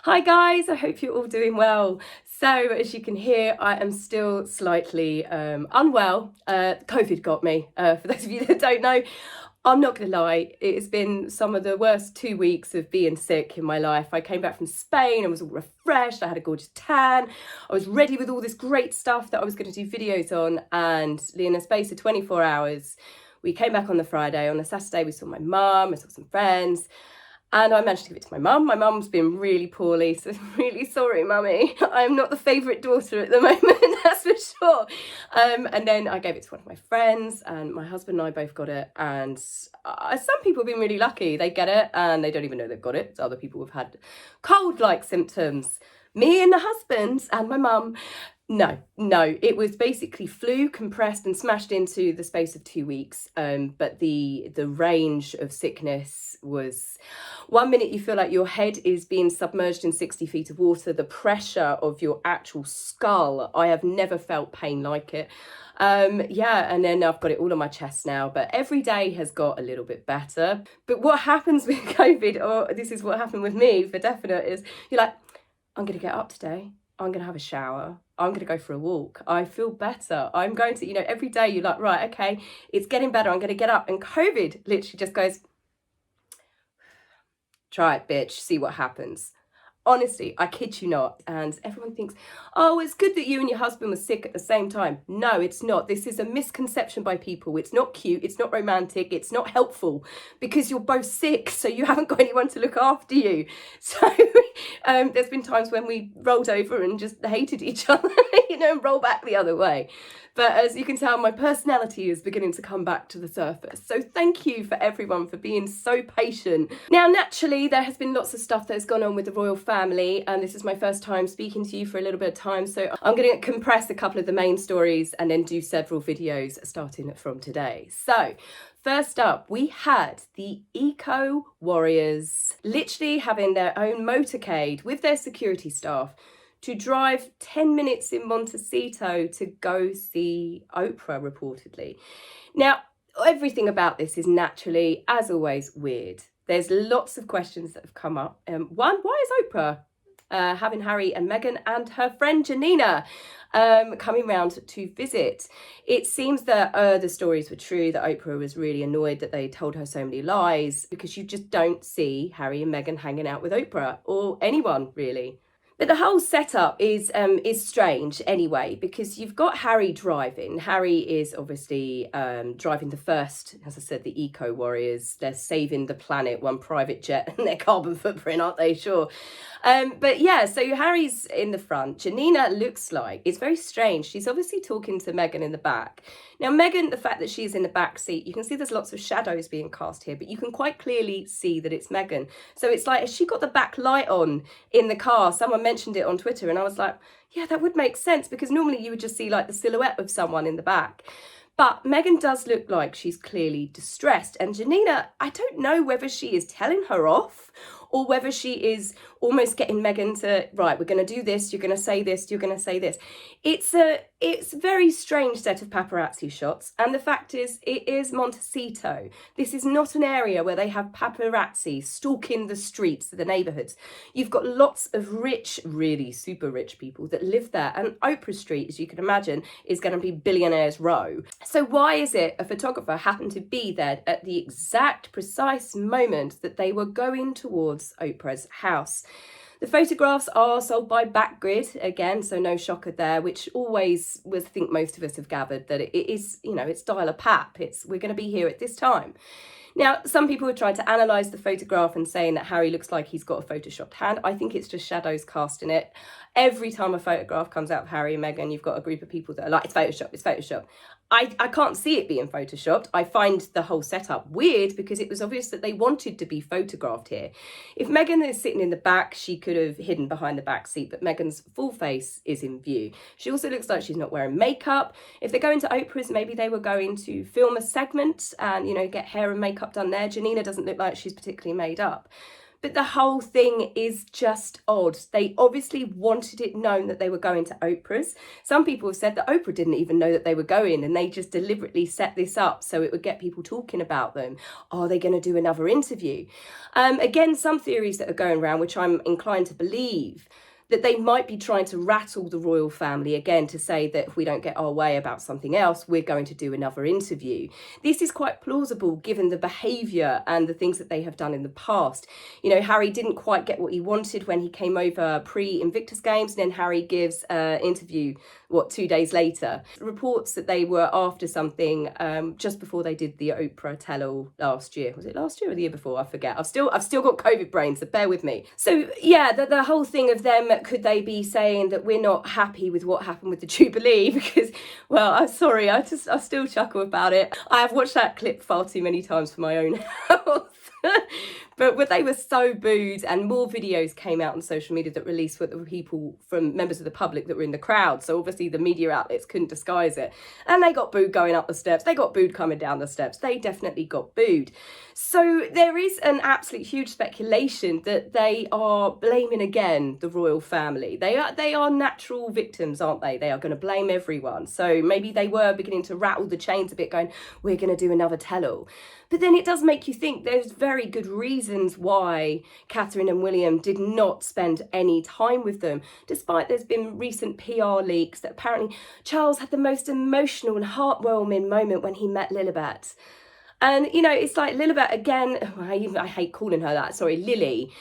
Hi guys, I hope you're all doing well. So as you can hear, I am still slightly unwell. COVID got me, for those of you that don't know. I'm not gonna lie, it has been some of the worst 2 weeks of being sick in my life. I came back from Spain, I was all refreshed, I had a gorgeous tan, I was ready with all this great stuff that I was gonna do videos on, and in a space of 24 hours, we came back on the Friday. On the Saturday, we saw my mum, I saw some friends, and I managed to give it to my mum. My mum's been really poorly, so I'm really sorry, mummy. I'm not the favourite daughter at the moment, that's for sure. And then I gave it to one of my friends, and my husband and I both got it. And some people have been really lucky. They get it, and they don't even know they've got it. So other people have had cold-like symptoms. Me and the husband and my mum. No, it was basically flu compressed and smashed into the space of 2 weeks. But the range of sickness was, 1 minute you feel like your head is being submerged in 60 feet of water. The pressure of your actual skull, I have never felt pain like it. Yeah, and then I've got it all on my chest now, but every day has got a little bit better. But what happens with COVID, or this is what happened with me for definite, is you're like, I'm gonna get up today, I'm gonna have a shower, I'm going to go for a walk, I feel better, I'm going to, every day you're like, right, okay, it's getting better, I'm going to get up. And COVID literally just goes, try it, bitch, see what happens. Honestly, I kid you not. And everyone thinks, oh, it's good that you and your husband were sick at the same time. No, it's not. This is a misconception by people. It's not cute. It's not romantic. It's not helpful because you're both sick. So you haven't got anyone to look after you. So there's been times when we rolled over and just hated each other, and roll back the other way. But as you can tell, my personality is beginning to come back to the surface. So thank you for everyone for being so patient. Now, naturally, there has been lots of stuff that has gone on with the royal family, and this is my first time speaking to you for a little bit of time. So I'm going to compress a couple of the main stories and then do several videos starting from today. So first up, we had the eco warriors literally having their own motorcade with their security staff to drive 10 minutes in Montecito to go see Oprah, reportedly. Now, everything about this is naturally, as always, weird. There's lots of questions that have come up. One, why is Oprah having Harry and Meghan and her friend Janina coming round to visit? It seems that the stories were true, that Oprah was really annoyed that they told her so many lies, because you just don't see Harry and Meghan hanging out with Oprah, or anyone really. But the whole setup is strange anyway, because you've got Harry driving. Harry is obviously driving the first, as I said, the eco warriors. They're saving the planet, one private jet and their carbon footprint, aren't they? Sure. But yeah, so Harry's in the front. Janina looks like, it's very strange, she's obviously talking to Meghan in the back. Now, Meghan, the fact that she's in the back seat, you can see there's lots of shadows being cast here, but you can quite clearly see that it's Meghan. So it's like, has she got the back light on in the car? Someone mentioned it on Twitter, and I was like, yeah, that would make sense, because normally you would just see like the silhouette of someone in the back. But Meghan does look like she's clearly distressed. And Janina, I don't know whether she is telling her off or whether she is almost getting Meghan to, right, we're going to do this, you're going to say this, you're going to say this. It's a very strange set of paparazzi shots. And the fact is, it is Montecito. This is not an area where they have paparazzi stalking the streets of the neighbourhoods. You've got lots of rich, really super rich people that live there. And Oprah Street, as you can imagine, is going to be billionaires' row. So why is it a photographer happened to be there at the exact precise moment that they were going towards Oprah's house? The photographs are sold by Backgrid, again, so no shocker there, which always was, I think most of us have gathered, that it is, it's dial a pap, we're going to be here at this time. Now, some people have tried to analyse the photograph and saying that Harry looks like he's got a photoshopped hand. I think it's just shadows cast in it. Every time a photograph comes out of Harry and Meghan, you've got a group of people that are like, it's Photoshop, it's Photoshop. I can't see it being photoshopped. I find the whole setup weird because it was obvious that they wanted to be photographed here. If Meghan is sitting in the back, she could have hidden behind the back seat, but Meghan's full face is in view. She also looks like she's not wearing makeup. If they're going to Oprah's, maybe they were going to film a segment and, get hair and makeup done there. Janina doesn't look like she's particularly made up. But the whole thing is just odd. They obviously wanted it known that they were going to Oprah's. Some people have said that Oprah didn't even know that they were going, and they just deliberately set this up so it would get people talking about them. Are they going to do another interview? Again, some theories that are going around, which I'm inclined to believe, that they might be trying to rattle the royal family again to say that if we don't get our way about something else, we're going to do another interview. This is quite plausible given the behaviour and the things that they have done in the past. You know, Harry didn't quite get what he wanted when he came over pre-Invictus Games, and then Harry gives an interview, 2 days later. Reports that they were after something just before they did the Oprah tell-all last year. Was it last year or the year before? I forget. I've still got COVID brain, so bear with me. So yeah, the whole thing of them, could they be saying that we're not happy with what happened with the Jubilee? Because, well, I'm sorry, I still chuckle about it. I have watched that clip far too many times for my own health. But they were so booed, and more videos came out on social media that released what the people from members of the public that were in the crowd. So obviously the media outlets couldn't disguise it. And they got booed going up the steps. They got booed coming down the steps. They definitely got booed. So there is an absolute huge speculation that they are blaming again the royal family. They are natural victims, aren't they? They are going to blame everyone. So maybe they were beginning to rattle the chains a bit, going, we're going to do another tell-all. But then it does make you think there's very good reasons why Catherine and William did not spend any time with them, despite there's been recent PR leaks that apparently Charles had the most emotional and heartwarming moment when he met Lilibet. And, you know, it's like Lilibet again, I hate calling her that, sorry, Lily.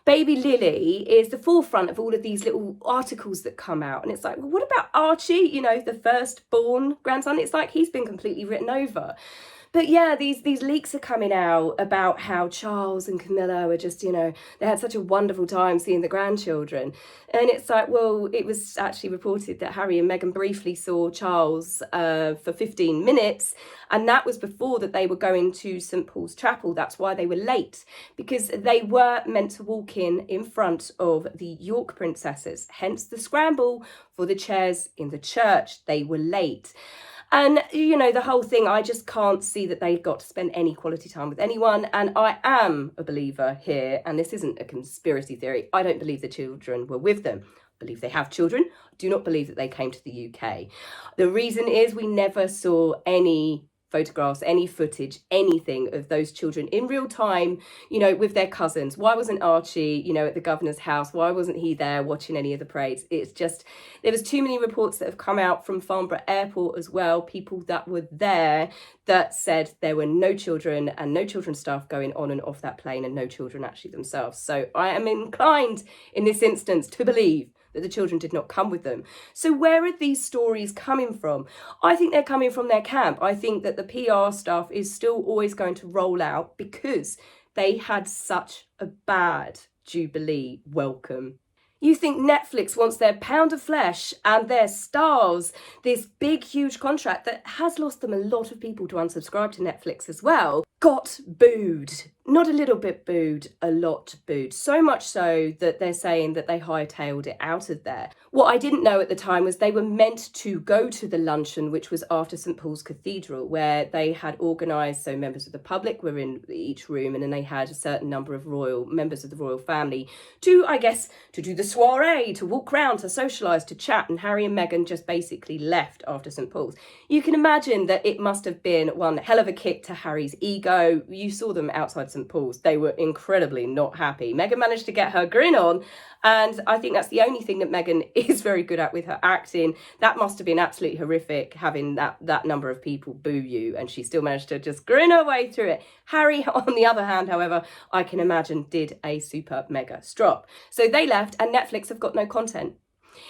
Baby Lily is the forefront of all of these little articles that come out. And it's like, well, what about Archie, you know, the firstborn grandson? It's like he's been completely written over. But yeah, these leaks are coming out about how Charles and Camilla were just, you know, they had such a wonderful time seeing the grandchildren. And it's like, well, it was actually reported that Harry and Meghan briefly saw Charles for 15 minutes. And that was before that they were going to St. Paul's Chapel. That's why they were late, because they were meant to walk in front of the York princesses, hence the scramble for the chairs in the church. They were late. And, you know, the whole thing, I just can't see that they got to spend any quality time with anyone. And I am a believer here, and this isn't a conspiracy theory. I don't believe the children were with them. I believe they have children. I do not believe that they came to the UK. The reason is we never saw any photographs, any footage, anything of those children in real time, you know, with their cousins. Why wasn't Archie, you know, at the governor's house? Why wasn't he there watching any of the parades? It's just, there was too many reports that have come out from Farnborough Airport as well, people that were there that said there were no children and no children's staff going on and off that plane, and no children actually themselves. So I am inclined in this instance to believe that the children did not come with them. So where are these stories coming from? I think they're coming from their camp. I think that the PR stuff is still always going to roll out because they had such a bad Jubilee welcome. You think Netflix wants their pound of flesh and their stars, this big, huge contract that has lost them a lot of people to unsubscribe to Netflix as well, got booed. Not a little bit booed, a lot booed. So much so that they're saying that they hightailed it out of there. What I didn't know at the time was they were meant to go to the luncheon, which was after St. Paul's Cathedral, where they had organised, so members of the public were in each room, and then they had a certain number of members of the royal family to, I guess, to do the soiree, to walk round, to socialise, to chat, and Harry and Meghan just basically left after St. Paul's. You can imagine that it must have been one hell of a kick to Harry's ego. You saw them outside St. Paul's. They were incredibly not happy. Meghan managed to get her grin on, and I think that's the only thing that Meghan is very good at with her acting. That must have been absolutely horrific, having that number of people boo you, and she still managed to just grin her way through it. Harry, on the other hand, however, I can imagine did a super mega strop. So they left, and Netflix have got no content.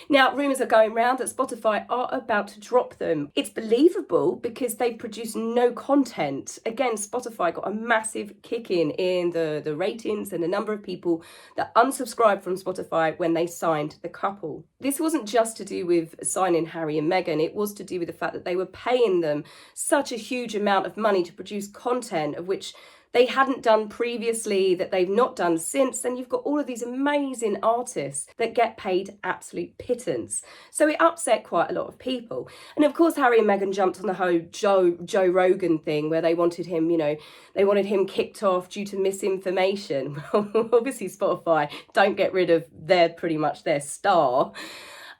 Now, rumours are going round that Spotify are about to drop them. It's believable because they've produced no content. Again, Spotify got a massive kick in the ratings and the number of people that unsubscribed from Spotify when they signed the couple. This wasn't just to do with signing Harry and Meghan. It was to do with the fact that they were paying them such a huge amount of money to produce content, of which they hadn't done previously, that they've not done since. And you've got all of these amazing artists that get paid absolute pittance. So it upset quite a lot of people. And of course, Harry and Meghan jumped on the whole Joe Rogan thing, where they wanted him, they wanted him kicked off due to misinformation. Well, obviously Spotify don't get rid of pretty much their star.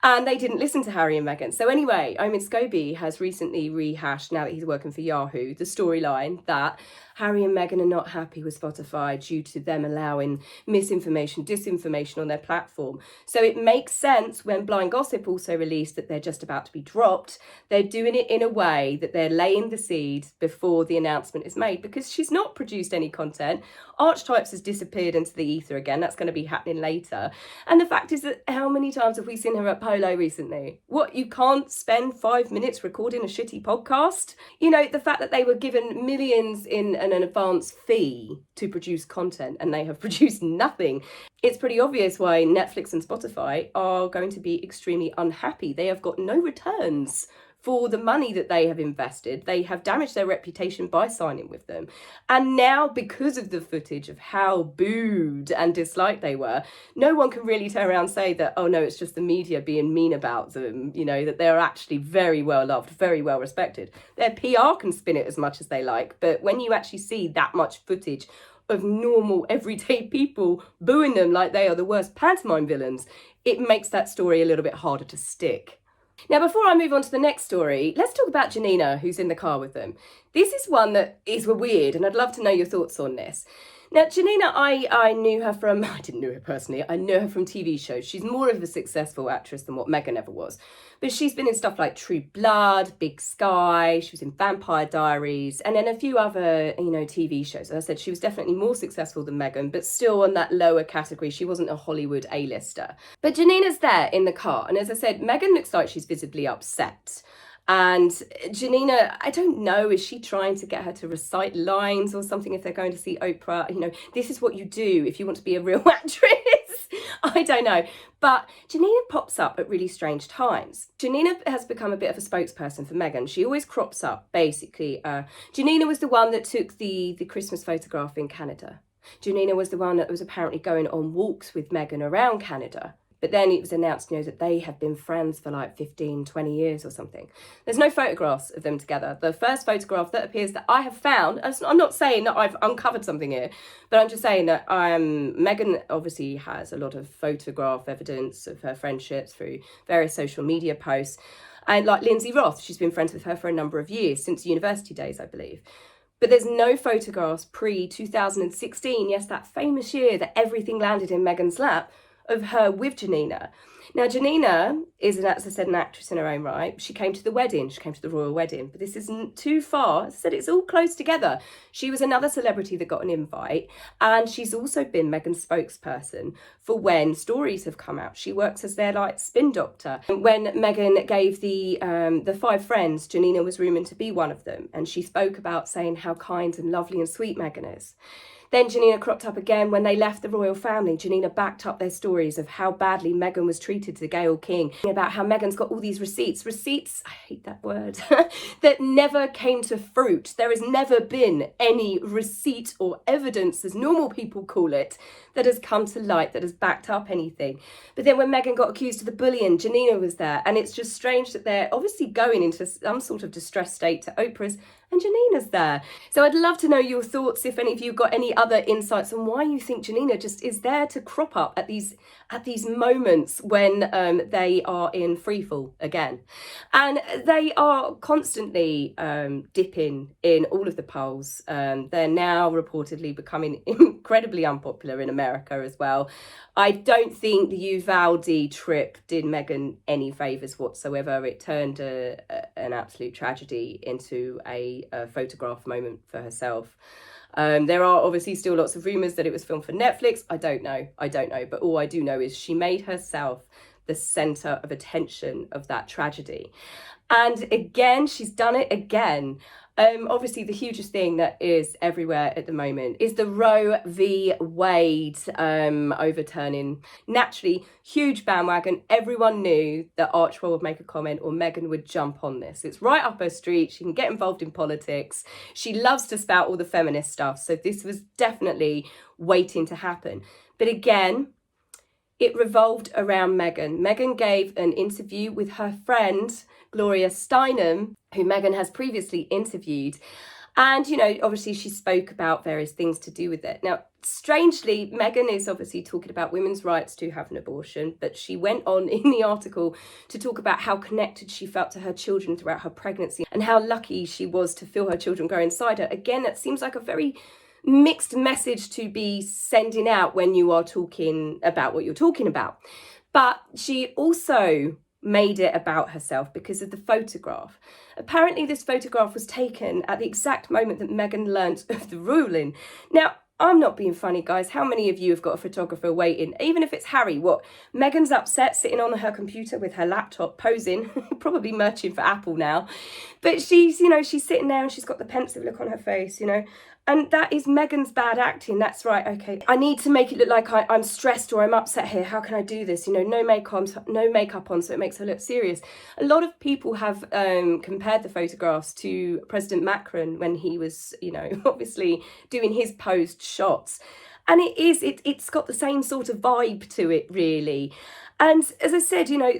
And they didn't listen to Harry and Meghan. So anyway, Omid Scobie has recently rehashed, now that he's working for Yahoo, the storyline that Harry and Meghan are not happy with Spotify due to them allowing misinformation, disinformation on their platform. So it makes sense when Blind Gossip also released that they're just about to be dropped. They're doing it in a way that they're laying the seed before the announcement is made, because she's not produced any content. Archetypes has disappeared into the ether again. That's going to be happening later. And the fact is that how many times have we seen her at Polo recently? What, you can't spend 5 minutes recording a shitty podcast? The fact that they were given millions in an advance fee to produce content and they have produced nothing. It's pretty obvious why Netflix and Spotify are going to be extremely unhappy. They have got no returns for the money that they have invested. They have damaged their reputation by signing with them. And now, because of the footage of how booed and disliked they were, no one can really turn around and say that, oh no, it's just the media being mean about them, that they're actually very well loved, very well respected. Their PR can spin it as much as they like, but when you actually see that much footage of normal, everyday people booing them like they are the worst pantomime villains, it makes that story a little bit harder to stick. Now, before I move on to the next story, let's talk about Janina, who's in the car with them. This is one that is weird, and I'd love to know your thoughts on this. Now, Janina, I knew her from, I didn't know her personally, I know her from TV shows. She's more of a successful actress than what Meghan ever was. But she's been in stuff like True Blood, Big Sky, she was in Vampire Diaries, and then a few other, TV shows. As I said, she was definitely more successful than Meghan, but still on that lower category. She wasn't a Hollywood A-lister. But Janina's there in the car, and as I said, Meghan looks like she's visibly upset. And Janina, I don't know, is she trying to get her to recite lines or something if they're going to see Oprah? This is what you do if you want to be a real actress. I don't know. But Janina pops up at really strange times. Janina has become a bit of a spokesperson for Meghan. She always crops up, basically. Janina was the one that took the Christmas photograph in Canada. Janina was the one that was apparently going on walks with Meghan around Canada. But then it was announced, that they have been friends for like 15, 20 years or something. There's no photographs of them together. The first photograph that appears that I have found, I'm not saying that I've uncovered something here, but I'm just saying that Meghan obviously has a lot of photograph evidence of her friendships through various social media posts. And like Lindsay Roth, she's been friends with her for a number of years, since university days, I believe. But there's no photographs pre-2016, yes, that famous year that everything landed in Meghan's lap, of her with Janina. Now, Janina is, as I said, an actress in her own right. She came to the wedding. She came to the royal wedding. But this isn't too far. As I said, it's all close together. She was another celebrity that got an invite. And she's also been Meghan's spokesperson for when stories have come out. She works as their, spin doctor. When Meghan gave the 5 friends, Janina was rumoured to be one of them. And she spoke about saying how kind and lovely and sweet Meghan is. Then Janina cropped up again when they left the royal family. Janina backed up their stories of how badly Meghan was treated to Gayle King, about how Meghan's got all these receipts, I hate that word, that never came to fruit. There has never been any receipt or evidence, as normal people call it, that has come to light, that has backed up anything. But then when Meghan got accused of the bullying, Janina was there. And it's just strange that they're obviously going into some sort of distressed state to Oprah's, and Janina's there. So I'd love to know your thoughts, if any of you got any other insights on why you think Janina just is there to crop up at these moments when they are in freefall again. And they are constantly dipping in all of the polls. They're now reportedly becoming incredibly unpopular in America as well. I don't think the Uvalde trip did Meghan any favours whatsoever. It turned an absolute tragedy into a photograph moment for herself. There are obviously still lots of rumours that it was filmed for Netflix. I don't know. But all I do know is she made herself the centre of attention of that tragedy. And again, she's done it again. Obviously, the hugest thing that is everywhere at the moment is the Roe v. Wade overturning. Naturally, huge bandwagon. Everyone knew that Archewell would make a comment or Meghan would jump on this. It's right up her street. She can get involved in politics. She loves to spout all the feminist stuff. So this was definitely waiting to happen. But again, it revolved around Meghan. Meghan gave an interview with her friend, Gloria Steinem, who Meghan has previously interviewed. And, you know, obviously she spoke about various things to do with it. Now, strangely, Meghan is obviously talking about women's rights to have an abortion, but she went on in the article to talk about how connected she felt to her children throughout her pregnancy and how lucky she was to feel her children grow inside her. Again, that seems like a very mixed message to be sending out when you are talking about what you're talking about. But she also made it about herself because of the photograph. Apparently this photograph was taken at the exact moment that Meghan learnt of the ruling. Now, I'm not being funny, guys. How many of you have got a photographer waiting? Even if it's Harry, what? Meghan's upset, sitting on her computer with her laptop, posing, probably merching for Apple now. But she's, you know, she's sitting there and she's got the pensive look on her face, you know. And that is Meghan's bad acting. That's right. Okay, I need to make it look like I'm stressed or I'm upset here. How can I do this? You know, no makeup on, so it makes her look serious. A lot of people have compared the photographs to President Macron when he was, you know, obviously doing his posed shots. And it's got the same sort of vibe to it, really. And as I said, you know,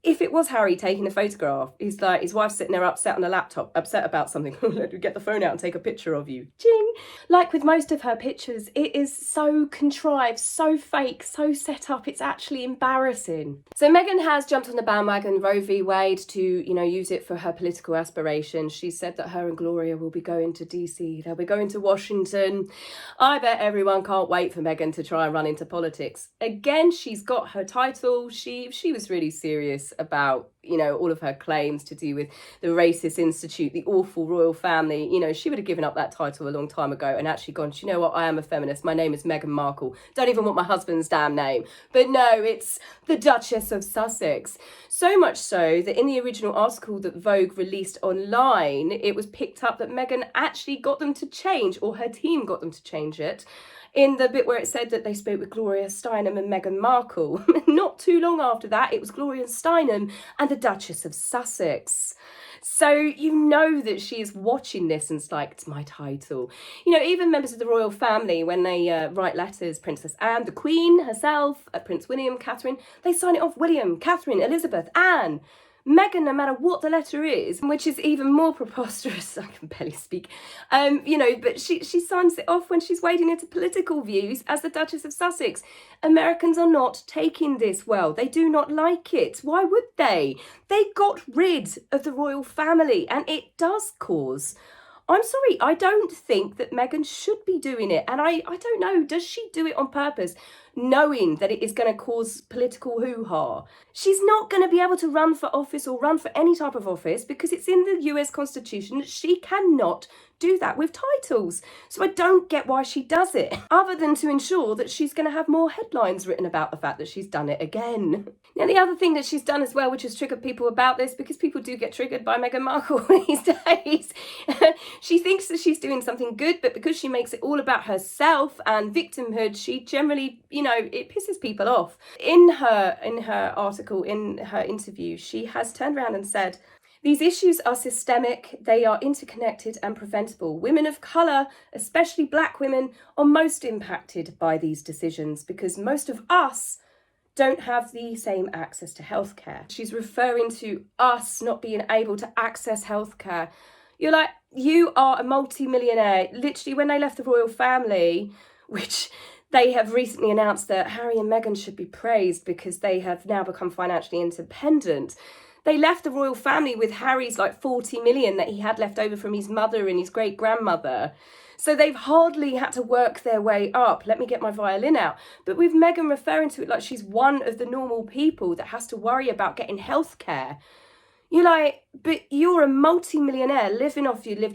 if it was Harry taking the photograph, he's like, his wife's sitting there upset on a laptop, upset about something. Let me get the phone out and take a picture of you. Ching! Like with most of her pictures, it is so contrived, so fake, so set up, it's actually embarrassing. So Meghan has jumped on the bandwagon Roe v. Wade to, you know, use it for her political aspirations. She said that her and Gloria will be going to DC, they'll be going to Washington. I bet everyone can't wait for Meghan to try and run into politics. Again, she's got her title. She was really serious about, you know, all of her claims to do with the racist institute, the awful royal family. You know, she would have given up that title a long time ago and actually gone, you know what, I am a feminist. My name is Meghan Markle. Don't even want my husband's damn name. But no, it's the Duchess of Sussex. So much so that in the original article that Vogue released online, it was picked up that Meghan actually got them to change, or her team got them to change it, in the bit where it said that they spoke with Gloria Steinem and Meghan Markle. Not too long after that, it was Gloria Steinem and the Duchess of Sussex. So you know that she is watching this and it's like, it's my title. You know, even members of the royal family, when they write letters, Princess Anne, the Queen herself, Prince William, Catherine, they sign it off William, Catherine, Elizabeth, Anne. Meghan, no matter what the letter is, which is even more preposterous, I can barely speak, you know, but she signs it off when she's wading into political views as the Duchess of Sussex. Americans are not taking this well. They do not like it. Why would they? They got rid of the royal family, and it does cause... I'm sorry, I don't think that Meghan should be doing it. And I don't know, does she do it on purpose, knowing that it is going to cause political hoo-ha? She's not going to be able to run for office or run for any type of office because it's in the US Constitution that she cannot do that with titles. So I don't get why she does it, other than to ensure that she's going to have more headlines written about the fact that she's done it again. Now, the other thing that she's done as well, which has triggered people about this, because people do get triggered by Meghan Markle these days, she thinks that she's doing something good, but because she makes it all about herself and victimhood, she generally, you know, it pisses people off. In her article, in her interview, she has turned around and said, "These issues are systemic, they are interconnected and preventable. Women of colour, especially black women, are most impacted by these decisions because most of us don't have the same access to healthcare." She's referring to us not being able to access healthcare. You're like, you are a multi-millionaire. Literally, when they left the royal family, which they have recently announced that Harry and Meghan should be praised because they have now become financially independent. They left the royal family with Harry's like 40 million that he had left over from his mother and his great-grandmother. So they've hardly had to work their way up. Let me get my violin out. But with Meghan referring to it like she's one of the normal people that has to worry about getting healthcare. You're like, but you're a multi-millionaire lived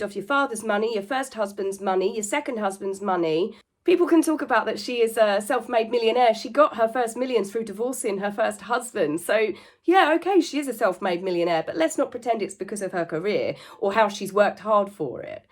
off your father's money, your first husband's money, your second husband's money. People can talk about that she is a self-made millionaire. She got her first millions through divorcing her first husband. So yeah, okay, she is a self-made millionaire, but let's not pretend it's because of her career or how she's worked hard for it.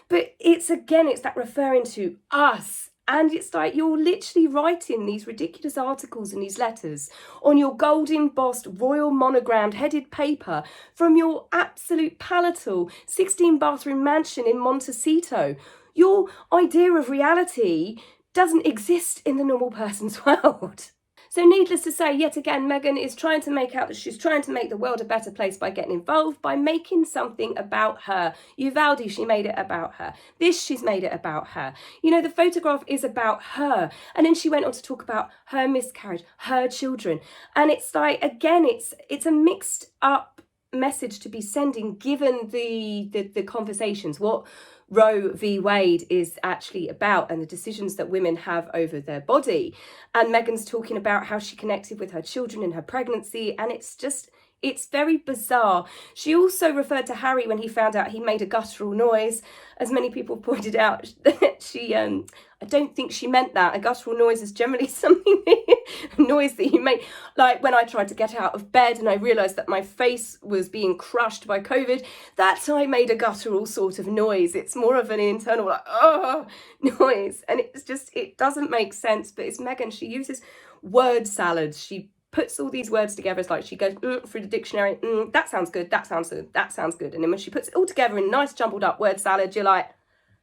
But it's that referring to us. And it's like you're literally writing these ridiculous articles and these letters on your gold embossed royal monogrammed headed paper from your absolute palatal 16-bathroom mansion in Montecito. Your idea of reality doesn't exist in the normal person's world. So needless to say, yet again, Meghan is trying to make out that she's trying to make the world a better place by getting involved, by making something about her. Uvalde, she made it about her. This, she's made it about her. You know, the photograph is about her. And then she went on to talk about her miscarriage, her children. And it's like, again, it's a mixed up message to be sending given the conversations, what Roe v. Wade is actually about and the decisions that women have over their body. And Meghan's talking about how she connected with her children in her pregnancy, and it's very bizarre. She also referred to Harry when he found out he made a guttural noise. As many people pointed out, I don't think she meant that. A guttural noise is generally something, a noise that you make. Like when I tried to get out of bed and I realised that my face was being crushed by COVID, that's how I made a guttural sort of noise. It's more of an internal like, oh, noise. And it doesn't make sense. But it's Meghan. She uses word salads. She puts all these words together. It's like she goes through the dictionary. That sounds good. That sounds good. That sounds good. And then when she puts it all together in a nice jumbled up word salad, you're like,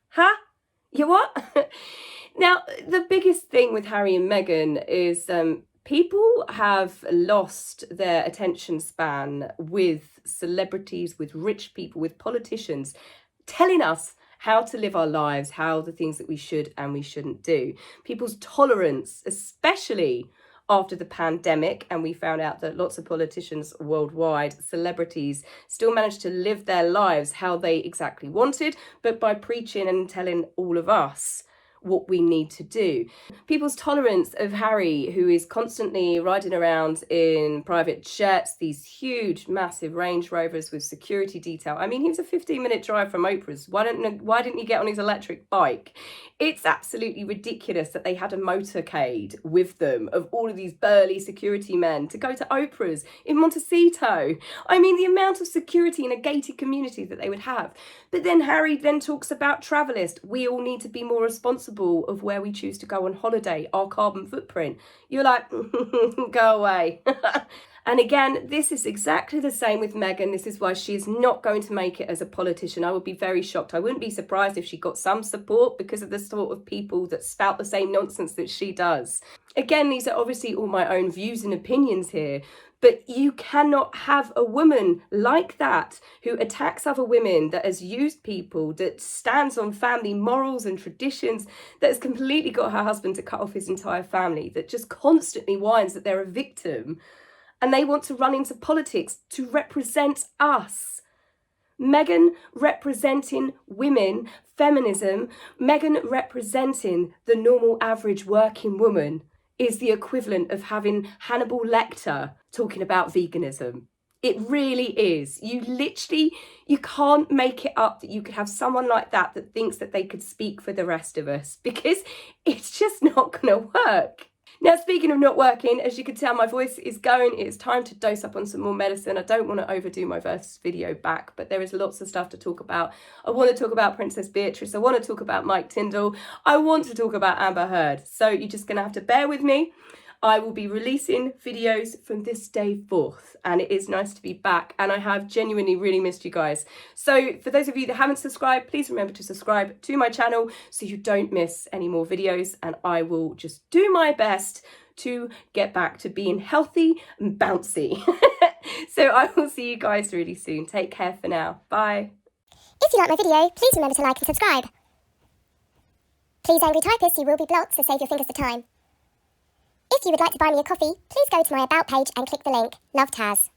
huh? You what? Now, the biggest thing with Harry and Meghan is people have lost their attention span with celebrities, with rich people, with politicians telling us how to live our lives, how the things that we should and we shouldn't do. People's tolerance, especially after the pandemic, and we found out that lots of politicians worldwide, celebrities, still managed to live their lives how they exactly wanted, but by preaching and telling all of us what we need to do. People's tolerance of Harry, who is constantly riding around in private jets, these huge, massive Range Rovers with security detail. I mean, he was a 15-minute drive from Oprah's. Why didn't he get on his electric bike? It's absolutely ridiculous that they had a motorcade with them of all of these burly security men to go to Oprah's in Montecito. I mean, the amount of security in a gated community that they would have. But then Harry then talks about Travelist. We all need to be more responsible of where we choose to go on holiday, our carbon footprint. You're like, go away. And again, this is exactly the same with Meghan. This is why she is not going to make it as a politician. I would be very shocked. I wouldn't be surprised if she got some support because of the sort of people that spout the same nonsense that she does. Again, these are obviously all my own views and opinions here. But you cannot have a woman like that who attacks other women, that has used people, that stands on family morals and traditions, that has completely got her husband to cut off his entire family, that just constantly whines that they're a victim. And they want to run into politics to represent us. Meghan representing women, feminism, Meghan representing the normal average working woman is the equivalent of having Hannibal Lecter talking about veganism. It really is. You can't make it up that you could have someone like that that thinks that they could speak for the rest of us, because it's just not going to work. Now, speaking of not working, as you can tell, my voice is going. It's time to dose up on some more medicine. I don't want to overdo my first video back, but there is lots of stuff to talk about. I want to talk about Princess Beatrice. I want to talk about Mike Tyndall. I want to talk about Amber Heard. So you're just going to have to bear with me. I will be releasing videos from this day forth, and it is nice to be back, and I have genuinely really missed you guys. So for those of you that haven't subscribed, please remember to subscribe to my channel so you don't miss any more videos, and I will just do my best to get back to being healthy and bouncy. So I will see you guys really soon. Take care for now. Bye. If you like my video, please remember to like and subscribe. Please, angry typists, you will be blocked, so save your fingers for time. If you would like to buy me a coffee, please go to my About page and click the link. Love, Taz.